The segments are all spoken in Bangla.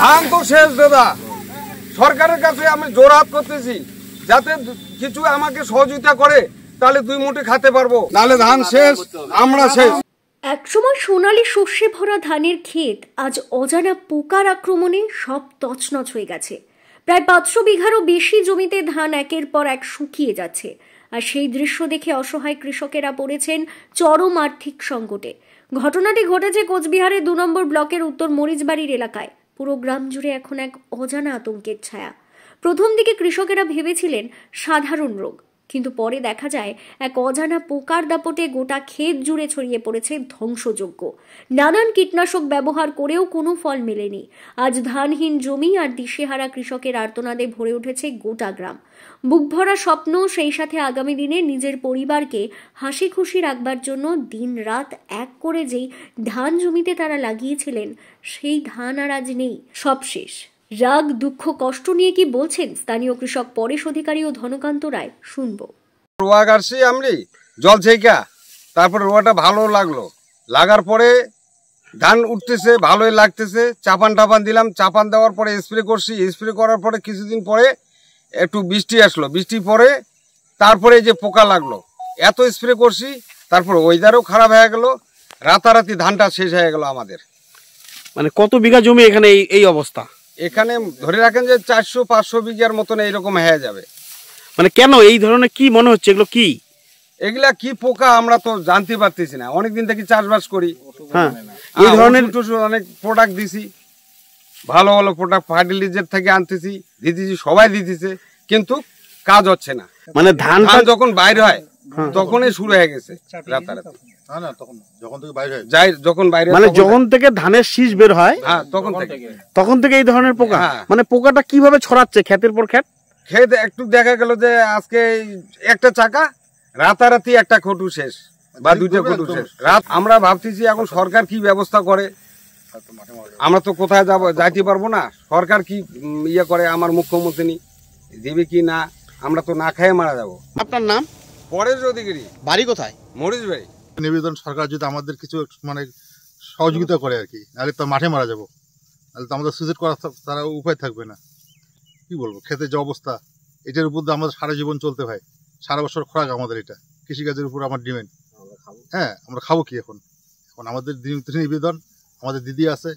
ধান তো শেষ দাদা, সরকারের কাছে আমি জোরহাত করতেছি যাতে কিছু আমাকে সহযোগিতা করে, তাহলে 2 মুঠি খেতে পারবো, নাহলে ধান শেষ, আমরা শেষ। একসময় সোনালী শস্যে ভরা ধানের ক্ষেত আজ অজানা পোকার আক্রমণে সব তছনছ হয়ে গেছে। প্রায় 500 বিঘারও বেশি জমিতে ধান একের পর এক শুকিয়ে যাচ্ছে, আর সেই দৃশ্য দেখে অসহায় কৃষকেরা পড়েছেন চরম আর্থিক সংকটে। ঘটনাটি ঘটেছে কোচবিহারের 2 নম্বর ব্লকের উত্তর মরিচবাড়ির এলাকায়। পুরো গ্রাম জুড়ে এখন এক অজানা আতঙ্কের ছায়া। প্রথম দিকে কৃষকেরা ভেবেছিলেন সাধারণ রোগ, কিন্তু পরে দেখা যায় এক অজানা পোকার দাপটে গোটা ক্ষেত জুড়ে ছড়িয়ে পড়েছে ধ্বংসযজ্ঞ। নানান কীটনাশক ব্যবহার করেও কোনো ফল মেলেনি। আজ ধানহীন জমি আর দিশেহারা কৃষকের আর্তনাদে ভরে উঠেছে গোটা গ্রাম। বুক ভরা স্বপ্ন, সেই সাথে আগামী দিনে নিজের পরিবারকে হাসি খুশি রাখবার জন্য দিন রাত এক করে যেই ধান জমিতে তারা লাগিয়েছিলেন, সেই ধান আর আজ নেই, সব শেষ। রাগ, দুঃখ, কষ্ট নিয়ে কি বলছেন স্থানীয় কৃষক পরেশ অধিকারী ও ধনকান্ত রায়, শুনবো। রোয়া গাড়ছি আমি জল ছেকা, তারপর রোয়াটা ভালো লাগলো, লাগার পরে ধান উঠতেছে, ভালোই লাগতেছে, চাপান টাপান দিলাম, চাপান দেওয়ার পরে স্প্রে করছি, স্প্রে করার পরে কিছুদিন পরে একটু বৃষ্টি আসলো, বৃষ্টি পরে তারপরে যে পোকা লাগলো, এত স্প্রে করছি, তারপর ওয়েদারও খারাপ হয়ে গেল, রাতারাতি ধানটা শেষ হয়ে গেল আমাদের। মানে কত বিঘা জমি এখানে এই অবস্থা? এখানে ধরে রাখেন যে 400-500 বিঘার মতন এইরকম হয়ে যাবে। মানে কেন এই ধরনের কি মনে হচ্ছে? এগুলো কি, এগুলা কি পোকা আমরা তো জানতে পারতেছি না, অনেকদিন থেকে চাষবাস করি। হ্যাঁ, এই ধরনের অনেক প্রোডাক্ট দিছি, ভালো ভালো প্রোডাক্ট ফার্টিলাইজার থেকে আনতেছি, দিতেছি, সবাই দিতেছে, কিন্তু কাজ হচ্ছে না। মানে ধান যখন বাইরে হয় তখনই শুরু হয়ে গেছে রাতারাতি। মানে যখন থেকে ধানের শীষ বের হয় তখন থেকে এই ধরনের পোকা। মানে পোকাটা কিভাবে ছড়াচ্ছে ক্ষেতের পর ক্ষেত? ক্ষেত একটু দেখা গেল যে আজকে একটা চাকা, রাতারাতি একটা খটু শেষ বা 2টা খটু শেষ। রাত আমরা ভাবতেছি এখন সরকার কি ব্যবস্থা করে, আমরা তো কোথায় যাইতে পারবো না, সরকার কি ইয়ে করে, আমার মুখ্যমন্ত্রী দেবে কি না, আমরা তো না খেয়ে মারা যাবো। আপনার নাম? পরেশ অধিকারী। বাড়ি কোথায়? মরিচবাড়ি। নিবেদন, সরকার যদি আমাদের কিছু মানে সহযোগিতা করে আর কি, নাহলে তো মাঠে মারা যাবো, নাহলে তো আমাদের সুইসাইড করার তারা উপায় থাকবে না। কি বলবো, খেতে যে অবস্থা, এটার উপর আমাদের সারা জীবন চলতে হয়, সারা বছর খোরাক আমাদের, এটা কৃষিকাজের উপর আমার ডিমেন্ড। হ্যাঁ, আমরা খাবো কি এখন? এখন আমাদের নিবেদন, আমাদের দিদি আছে,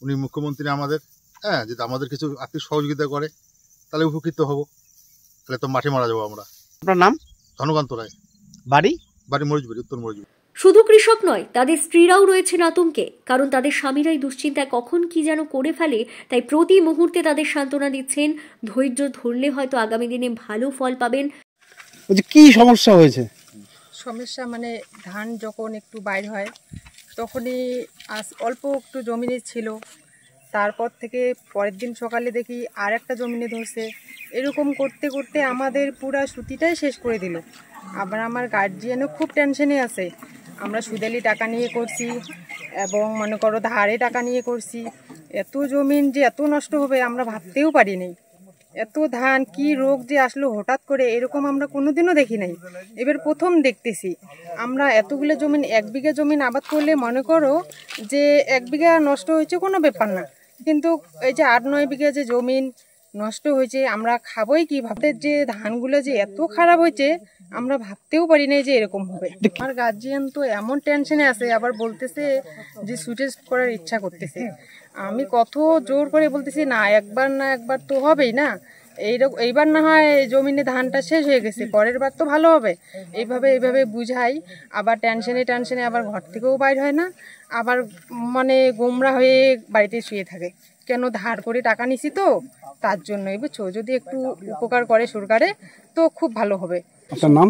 উনি মুখ্যমন্ত্রী আমাদের, হ্যাঁ, যদি আমাদের কিছু আর্থিক সহযোগিতা করে তাহলে উপকৃত হব, তাহলে তো মাঠে মারা যাবো আমরা। আপনার নাম? ধনকান্ত রায়। বাড়ি? বাড়ি মরিচবাড়ি, উত্তর মরিচবাড়ি। শুধু কৃষক নয়, তাদের স্ত্রীরাও রয়েছেন আতঙ্কে, কারণ তাদের স্বামীরাই দুশ্চিন্তায় কখন কি যেন করে ফেলে। তাই প্রতি মুহূর্তে তাদের সান্ত্বনা দিচ্ছেন, ধৈর্য ধরলে হয়তো আগামী দিনে ভালো ফল পাবেন। কি সমস্যা হয়েছে? সমস্যা মানে ধান যখন একটু বাইর হয় তখনই অল্প একটু জমিনে ছিল, তারপর থেকে পরের দিন সকালে দেখি আর একটা জমিনে ধরছে, এরকম করতে করতে আমাদের পুরা সুতিটাই শেষ করে দিল। আবার আমার গার্জিয়ানও খুব টেনশনে আছে, আমরা সুদালি টাকা নিয়ে করছি এবং মনে করো ধারে টাকা নিয়ে করছি, এত জমিন যে এত নষ্ট হবে আমরা ভাবতেও পারিনি। এত ধান কি রোগ যে আসলো হঠাৎ করে, এরকম আমরা কোনোদিনও দেখি নাই, এবার প্রথম দেখতেছি। আমরা এতগুলো জমিন, 1 বিঘা জমিন আবাদ করলে মনে করো যে 1 বিঘা নষ্ট হয়েছে কোনো ব্যাপার না, কিন্তু এই যে 8-9 বিঘা যে জমিন নষ্ট হয়েছে, আমরা খাবোই কি ভাবতে, যে ধানগুলো যে এত খারাপ হয়েছে আমরা ভাবতেও পারি নাই যে এরকম হবে। আমার গার্জিয়ান তো এমন টেনশনে আছে, আবার বলতেছে যে সুইসাইড করার ইচ্ছা করতেছে। আমি কত জোর করে বলতেছি না, একবার না একবার তো হবেই না, এইবার না হয় জমিনে ধানটা শেষ হয়ে গেছে, পরের বার তো ভালো হবে, এইভাবে বুঝাই। আবার টেনশনে আবার ঘর থেকেও বাইর হয় না, আবার মানে গোমরা হয়ে বাড়িতে শুয়ে থাকে, কেন ধার করে টাকা নিছি তো তার জন্য। বুঝছো, যদি একটু উপকার করে সরকারে তো খুব ভালো হবে। আপনার নাম?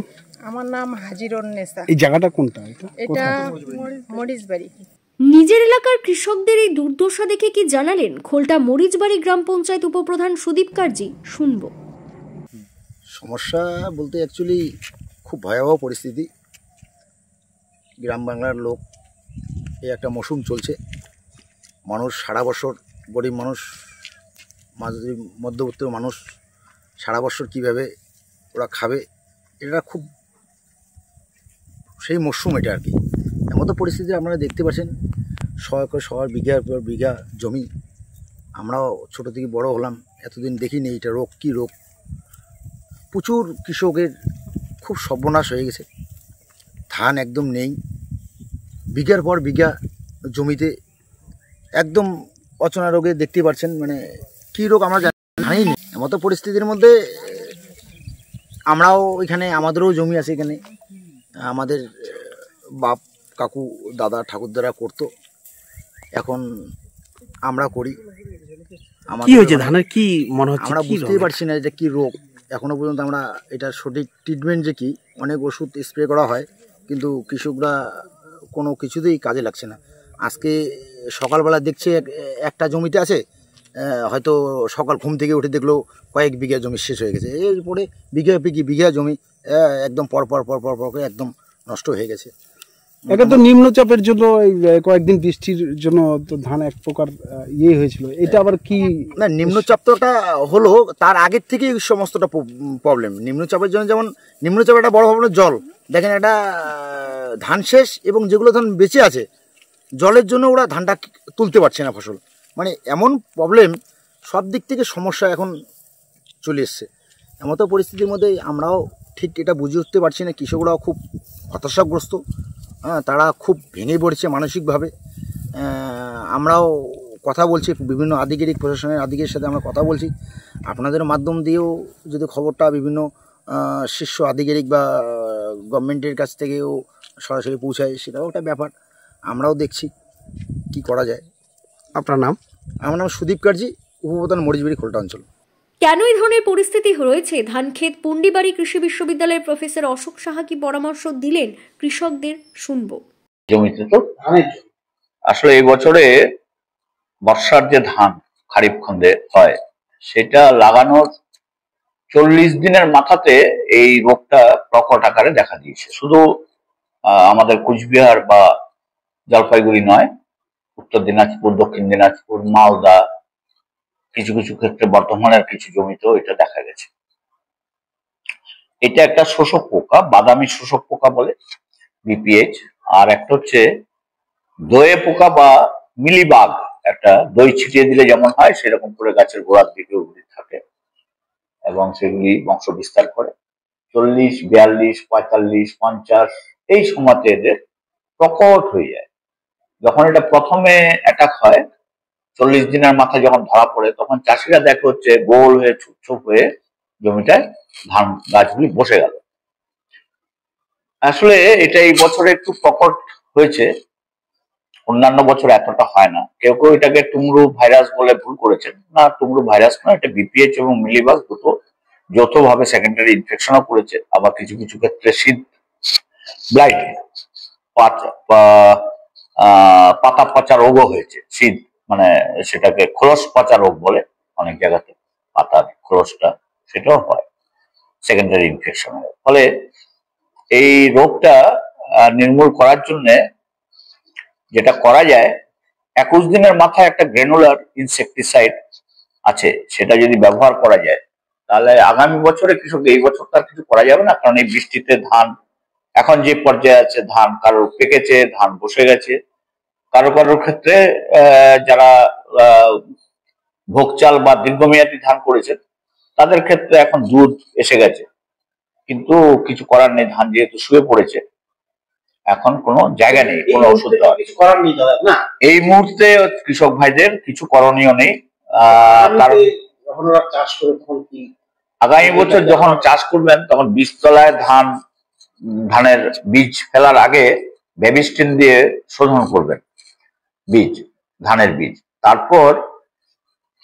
আমার নাম হাজিরুন নেসা। এই জায়গাটা কোনটা? এটা মরিচবাড়ি। নিজের এলাকার কৃষকদের এই দুর্দশা দেখে কি জানালেন খোলটা মরিচবাড়ি গ্রাম পঞ্চায়েত উপপ্রধান সুদীপ কার্জি, শুনবো। সমস্যা বলতে অ্যাকচুয়ালি খুব ভয়াবহ পরিস্থিতি। গ্রাম বাংলার লোক, এই একটা মৌসুম চলছে, মানুষ সারা বছর, গরিব মানুষ, মধ্যবিত্ত মানুষ সারা বছর কীভাবে ওরা খাবে, এটা খুব সেই মরশুম এটা আর কি। এমতো পরিস্থিতি আপনারা দেখতে পাচ্ছেন, 100 বিঘার পর বিঘা জমি আমরাও ছোট থেকে বড় হলাম, এতদিন দেখিনি এটা রোগ কী রোগ। প্রচুর কৃষকের খুব সর্বনাশ হয়ে গেছে, ধান একদম নেই, বিঘার পর বিঘা জমিতে একদম অচেনা রোগে দেখতে পাচ্ছেন, মানে কী রোগ আমরা জানি না। এমতো পরিস্থিতির মধ্যে আমরাও এখানে, আমাদেরও জমি আছে এখানে, আমাদের বাপ কাকু দাদা ঠাকুরদারা করতো, এখন আমরা করি। কি হয়েছে ধানের, কি মনে হচ্ছে? আমরা বুঝতেই পারছি না এটা কি রোগ এখনো পর্যন্ত। আমরা এটা সঠিক ট্রিটমেন্ট যে কি, অনেক ওষুধ স্প্রে করা হয় কিন্তু কৃষকরা কোনো কিছুতেই কাজে লাগছে না। আজকে সকালবেলা দেখছে একটা জমিতে আছে, হয়তো সকাল ঘুম থেকে উঠে দেখলো কয়েক বিঘা জমি শেষ হয়ে গেছে, এরপরে বিঘা জমি একদম পরপর করে একদম নষ্ট হয়ে গেছে। এটা তো নিম্নচাপের জন্য, কয়েকদিন বৃষ্টির জন্য তো ধান এক প্রকার ইয়ে হয়েছিল, এটা আবার কি? না, নিম্নচাপটা হলো তার আগের থেকেই সমস্তটা প্রবলেম। নিম্নচাপের জন্য, যেমন নিম্নচাপের একটা বড় প্রবলেম জল। দেখেন এটা ধান শেষ, এবং যেগুলো ধান বেঁচে আছে জলের জন্য ওরা ধানটা তুলতে পারছে না ফসল, মানে এমন প্রবলেম, সব দিক থেকে সমস্যা এখন চলে এসছে। এমতো পরিস্থিতির মধ্যে আমরাও ঠিক এটা বুঝে উঠতে পারছি না, কৃষকরাও খুব হতাশাগ্রস্ত, তারা খুব ভেঙে পড়ছে মানসিকভাবে। আমরাও কথা বলছি, বিভিন্ন আধিকারিক প্রশাসনের আধিকারিকের সাথে আমরা কথা বলছি, আপনাদের মাধ্যম দিয়েও যদি খবরটা বিভিন্ন শীর্ষ আধিকারিক বা গভর্নমেন্টের কাছ থেকেও সরাসরি পৌঁছায়, সেটাও একটা ব্যাপার। আমরাও দেখছি কি করা যায়। আপনার নাম? আমার নাম সুদীপ কার্জি, উপপ্রধান মরিচবাড়ি খোলটা অঞ্চল। কেন এই ধরনের পরিস্থিতি রয়েছে ধানক্ষেত পুন্ডিবাড়ি কৃষি বিশ্ববিদ্যালয়ের প্রফেসর অশোক সাহা কি পরামর্শ দিলেন কৃষকদের, শুনবো। জমিতে তো আসলে এই বছরে বর্ষার যে ধান খারিফ খন্দে হয়, সেটা লাগানোর 40 দিনের মাথাতে এই রোগটা প্রকট আকারে দেখা দিয়েছে। শুধু আমাদের কুচবিহার বা জলপাইগুড়ি নয়, উত্তর দিনাজপুর, দক্ষিণ দিনাজপুর, মালদা, কিছু কিছু ক্ষেত্রে বর্ধমানের কিছু জমিতেও এটা দেখা গেছে। এটা একটা শোষক পোকা, বাদামি শোষক পোকা বলে বিপিএইচ। আর একটা হচ্ছে দয়ে পোকা বা মিলিবাগ, একটা দই ছিটিয়ে দিলে যেমন হয় সেরকম করে গাছের গোড়ার দিকে উদ্ভিদ থাকে এবং সেগুলি বংশ বিস্তার করে। 40, 42, 45, 50 এই সময়তে এদের প্রকট হয়ে যায়। যখন এটা প্রথমে অ্যাটাক হয়, 40 দিনের মাথায় যখন ধরা পড়ে, তখন চাষিরা দেখে হচ্ছে গোল হয়ে ছুপ হয়ে জমিটায় ধান গাছগুলি বসে গেল। আসলে এটা এই বছরে একটু প্রকট হয়েছে, অন্যান্য বছর এতটা হয় না। কেউ কেউ এটাকে টুমরু ভাইরাস বলে ভুল করেছেন, না, টুমরু ভাইরাস নয়, এটা বিপিএইচ এবং মিলিবাগ দুটো যৌথভাবে সেকেন্ডারি ইনফেকশনও করেছে। আবার কিছু কিছু ক্ষেত্রে শীত ব্লাইট, পাতা পচা রোগও হয়েছে। শীত মানে সেটাকে খোলস পচা রোগ বলে অনেক জায়গাতে, পাতার খোলসটা, সেটাও হয় সেকেন্ডারি ইনফেকশন। ফলে এই রোগটা নির্মূল করার জন্য যেটা করা যায়, 21 দিনের মাথায় একটা গ্রেনুলার ইনসেকটিসাইড আছে, সেটা যদি ব্যবহার করা যায় তাহলে আগামী বছরে কৃষক, এই বছর তার কিছু করা যাবে না, কারণ এই বৃষ্টিতে ধান এখন যে পর্যায়ে আছে, ধান কারোর পেকেছে, ধান বসে গেছে, কারোর ক্ষেত্রে যারা ভোগ চাল বা দীর্ঘমেয়াদী ধান করেছে তাদের ক্ষেত্রে এখন দুধ এসে গেছে, কিন্তু কিছু করার নেই, ধান যেহেতু শুয়ে পড়েছে, এখন কোনো জায়গা নেই, কোনো ওষুধ করার নেই না এই মুহূর্তে। কৃষক ভাইদের কিছু করণীয় নেই, কারণ চাষ করে তখন কি আগামী বছর যখন চাষ করবেন তখন বীজতলায় ধানের বীজ ফেলার আগে ভেবিস্টিন দিয়ে শোধন করবেন বীজ, ধানের বীজ। তারপর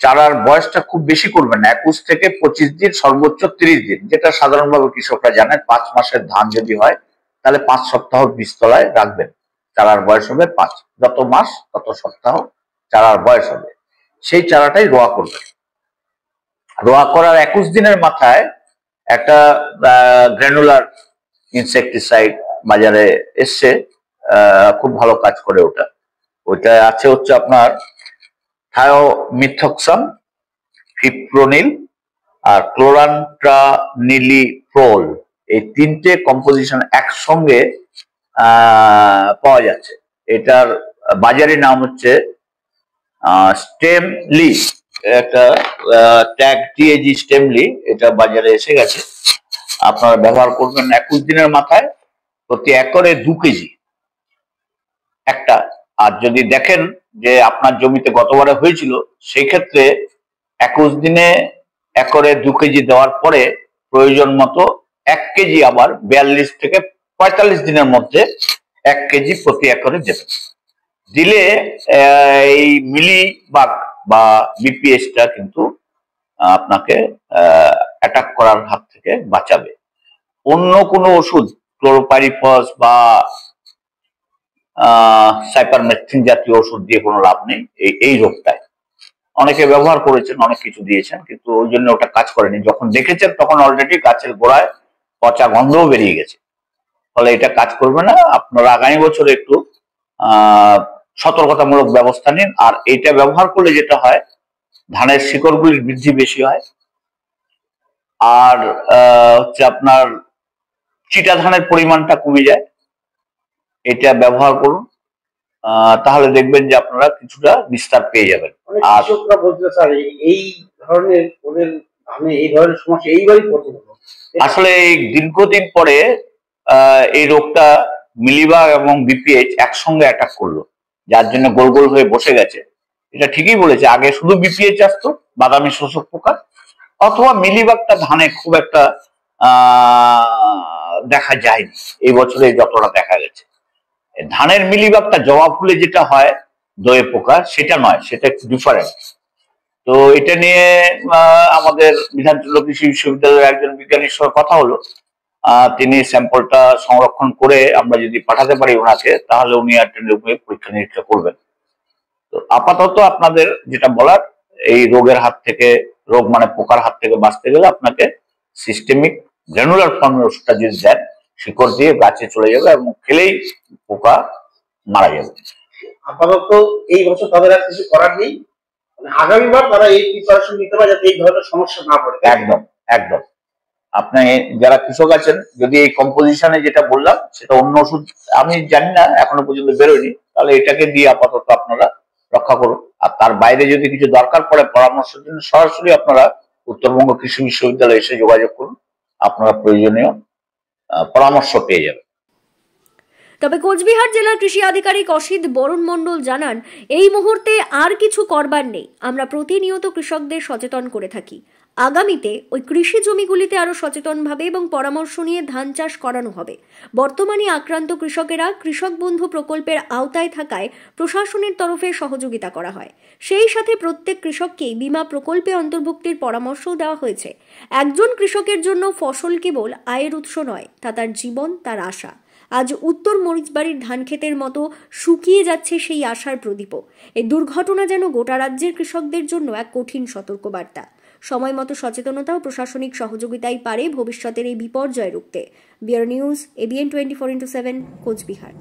চারার বয়সটা খুব বেশি করবেন না, 21 থেকে 25 দিন, সর্বোচ্চ 30 দিন, যেটা সাধারণভাবে কৃষকরা জানেন। 5 মাসের ধান যদি হয় তাহলে 5 সপ্তাহ বীজতলায় রাখবেন, চারার বয়স হবে 5, যত মাস তত সপ্তাহ চারার বয়স হবে, সেই চারাটাই রোয়া করবেন। রোয়া করার 21 দিনের মাথায় একটা গ্র্যানুলার ইনসেকটিসাইড বাজারে এসছে, খুব ভালো কাজ করে ওটা আছে হচ্ছে আপনার থায়োমিথক্সাম, ফিপ্রোনিল আর ক্লোরান্ট্রানিলিপ্রোল, এই 3টে কম্পোজিশন একসঙ্গে পাওয়া যাচ্ছে। এটার বাজারি নাম হচ্ছে স্টেমলি। একটা ট্যাগ টিএজি স্টেমলি, এটা বাজারে এসে গেছে। আপনারা ব্যবহার করবেন 21 দিনের মাথায় প্রতি একরে 2 কেজি একটা। আর যদি দেখেন যে আপনার জমিতে গতবারে হয়েছিল, সেই ক্ষেত্রে 21 দিনে একরে 2 কেজি দেওয়ার পরে প্রয়োজন মতো 1 কেজি আবার 42 থেকে 45 দিনের মধ্যে 1 কেজি প্রতি একরে দেবেন। দিলে এই মিলিবাগ বা বিপিএসটা কিন্তু আপনাকে অ্যাটাক করার হাত থেকে বাঁচাবে। অন্য কোনো ওষুধ ক্লোরোপাইরিফস বা সাইপারমেথ্রিন জাতীয় ওষুধ দিয়ে কোনো লাভ নেই এই রোগটায়। অনেকে ব্যবহার করেছেন, অনেক কিছু দিয়েছেন, কিন্তু ওই জন্য ওটা কাজ করেনি। যখন দেখেছেন তখন অলরেডি গাছের গোড়ায় পচা গন্ধও বেরিয়ে গেছে, ফলে এটা কাজ করবে না। আপনারা আগামী বছর একটু সতর্কতামূলক ব্যবস্থা নিন। আর এইটা ব্যবহার করলে যেটা হয়, ধানের শিকড়গুলির বৃদ্ধি বেশি হয়, আর হচ্ছে আপনার চিটা ধানের পরিমাণটা কমে যায়। এটা ব্যবহার করুন, তাহলে দেখবেন যে আপনারা কিছুটা বিস্তার পেয়ে যাবেন। আর এই ধরনের সমস্যা এইবারই আসলে দীর্ঘদিন পরে এই রোগটা মিলিবাগ এবং বিপিএইচ একসঙ্গে অ্যাটাক করলো, যার জন্য গোল গোল হয়ে বসে গেছে। এটা ঠিকই বলেছে, আগে শুধু বিপিএইচ আসতো, বাদামি শোষক পোকা, অথবা মিলিবাগটা ধানে খুব একটা দেখা যায়নি এই বছরে যতটা দেখা গেছে। ধানের মিলিবাগটা জবা ফুলে যেটা হয় দয়ে পোকা, সেটা নয়, সেটা একটু ডিফারেন্ট। তো এটা নিয়ে আমাদের বিধানচন্দ্র কৃষি বিশ্ববিদ্যালয়ের একজন বিজ্ঞানীর সঙ্গে কথা হলো। তিনি স্যাম্পলটা সংরক্ষণ করে আমরা যদি পাঠাতে পারি ওনাকে, তাহলে উনি একটা পরীক্ষা নিরীক্ষা করবেন। তো আপাতত আপনাদের যেটা বলার, এই রোগের হাত থেকে, রোগ মানে পোকার হাত থেকে বাঁচতে গেলে আপনাকে সিস্টেমিক গ্র্যানুলার ফর্মের ওষুধটা যদি দেন, শিকড় দিয়ে গাছে চলে যাবে এবং খেলেই পোকা মারা যাবে। আপাতত এই বছর তাদের আর কিছু করার নেই, আগামীবার তারা এই প্রিপারেশন নিতে পারে যাতে এই ধরনের সমস্যা না পড়ে। একদম একদম। আপনি যারা কৃষক আছেন, যদি এই কম্পোজিশনে যেটা বললাম সেটা অন্য ওষুধ আমি জানি না, এখনো পর্যন্ত বেরোয়নি, তাহলে এটাকে দিয়ে আপাতত আপনারা রক্ষা করুন। আর তার বাইরে যদি কিছু দরকার পড়ে পরামর্শের জন্য, সরাসরি আপনারা উত্তরবঙ্গ কৃষি বিশ্ববিদ্যালয়ে এসে যোগাযোগ করুন, আপনারা প্রয়োজনীয় পরামর্শ পেয়ে যাবেন। তবে কোচবিহার জেলার কৃষি আধিকারিক অসিত বরুণ মণ্ডল জানান, এই মুহূর্তে আর কিছু করবার নেই। আমরা প্রতিনিয়ত কৃষকদের সচেতন করে থাকি। আগামীতে ওই কৃষি জমিগুলিতে আরো সচেতনভাবে এবং পরামর্শ নিয়ে ধান চাষ করানো হবে। বর্তমানে আক্রান্ত কৃষকেরা কৃষক বন্ধু প্রকল্পের আওতায় থাকায় প্রশাসনের তরফে সহযোগিতা করা হয়। সেই সাথে প্রত্যেক কৃষককেই বীমা প্রকল্পে অন্তর্ভুক্তির পরামর্শও দেওয়া হয়েছে। একজন কৃষকের জন্য ফসল কেবল আয়ের উৎস নয়, তা তার জীবন, তার আশা। আজ উত্তর মরিচবাড়ির ধান ক্ষেতের মতো শুকিয়ে যাচ্ছে সেই আশার প্রদীপও। এই দুর্ঘটনা যেন গোটা রাজ্যের কৃষকদের জন্য এক কঠিন সতর্কবার্তা। সময় মতো সচেতনতা ও প্রশাসনিক সহযোগিতাই পারে ভবিষ্যতের এই বিপর্যয় রুখতে। Bureau news, ABN 24x7, Cooch Behar.